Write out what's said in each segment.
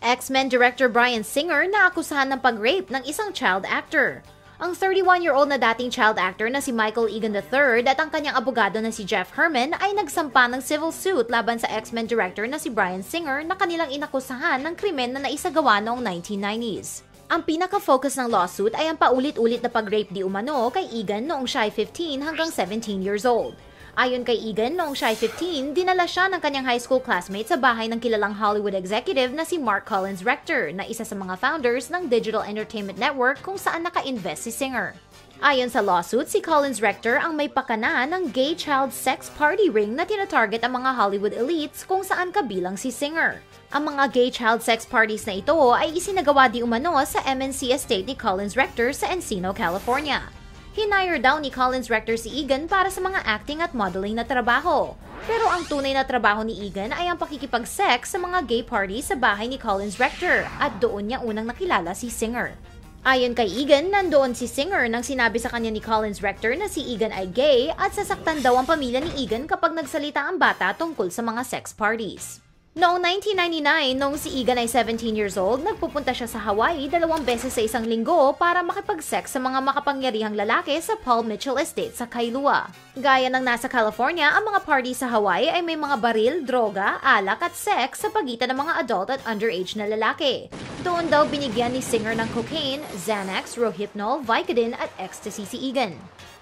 X-Men director Bryan Singer na akusahan ng pag-rape ng isang child actor. Ang 31-year-old na dating child actor na si Michael Egan III at ang kanyang abogado na si Jeff Herman ay nagsampa ng civil suit laban sa X-Men director na si Bryan Singer na kanilang inakusahan ng krimen na naisagawa noong 1990s. Ang pinaka-focus ng lawsuit ay ang paulit-ulit na pag-rape di umano kay Egan noong siya ay 15 hanggang 17 years old. Ayon kay Egan, noong siya ay 15, dinala siya ng kanyang high school classmate sa bahay ng kilalang Hollywood executive na si Mark Collins Rector, na isa sa mga founders ng Digital Entertainment Network kung saan naka-invest si Singer. Ayon sa lawsuit, si Collins Rector ang may pakana ng gay child sex party ring na tinatarget ang mga Hollywood elites kung saan kabilang si Singer. Ang mga gay child sex parties na ito ay isinagawa di umano sa MNC estate ni Collins Rector sa Encino, California. Hinire daw ni Collins Rector si Egan para sa mga acting at modeling na trabaho. Pero ang tunay na trabaho ni Egan ay ang pakikipag-sex sa mga gay parties sa bahay ni Collins Rector at doon niya unang nakilala si Singer. Ayon kay Egan, nandoon si Singer nang sinabi sa kanya ni Collins Rector na si Egan ay gay at sasaktan daw ang pamilya ni Egan kapag nagsalita ang bata tungkol sa mga sex parties. Noong 1999, noong si Egan ay 17 years old, nagpupunta siya sa Hawaii 2 beses sa isang linggo para makipag-sex sa mga makapangyarihang lalaki sa Paul Mitchell Estate sa Kailua. Gaya ng nasa California, ang mga party sa Hawaii ay may mga baril, droga, alak at sex sa pagitan ng mga adult at underage na lalaki. Doon daw binigyan ni Singer ng cocaine, Xanax, Rohypnol, Vicodin at ecstasy si Egan.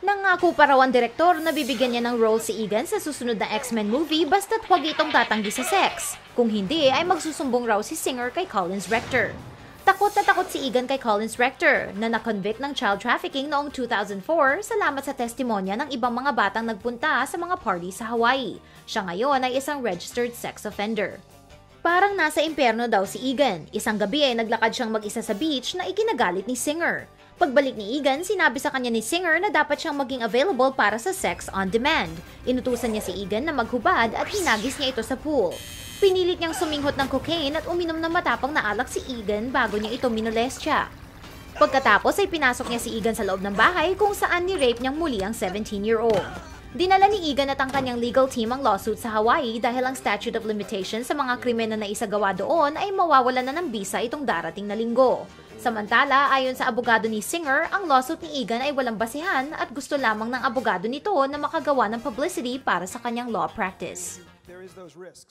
Nangako pa raw ang direktor na bibigyan niya ng role si Egan sa susunod na X-Men movie basta't huwag itong tatanggi sa sex. Kung hindi, ay magsusumbong raw si Singer kay Collins Rector. Takot na takot si Egan kay Collins Rector na na-convict ng child trafficking noong 2004 salamat sa testimonya ng ibang mga batang nagpunta sa mga party sa Hawaii. Siya ngayon ay isang registered sex offender. Parang nasa impyerno daw si Egan. Isang gabi ay naglakad siyang mag-isa sa beach na ikinagalit ni Singer. Pagbalik ni Egan, sinabi sa kanya ni Singer na dapat siyang maging available para sa sex on demand. Inutusan niya si Egan na maghubad at hinagis niya ito sa pool. Pinilit niyang suminghot ng cocaine at uminom ng matapang na alak si Egan bago niya ito minolestya. Pagkatapos ay pinasok niya si Egan sa loob ng bahay kung saan ni-rape niyang muli ang 17-year-old. Dinala ni Egan at ang kanyang legal team ang lawsuit sa Hawaii dahil ang statute of limitations sa mga krimen na naisagawa doon ay mawawalan na ng bisa itong darating na linggo. Samantala, ayon sa abogado ni Singer, ang lawsuit ni Egan ay walang basihan at gusto lamang ng abogado nito na makagawa ng publicity para sa kanyang law practice. There is those risks.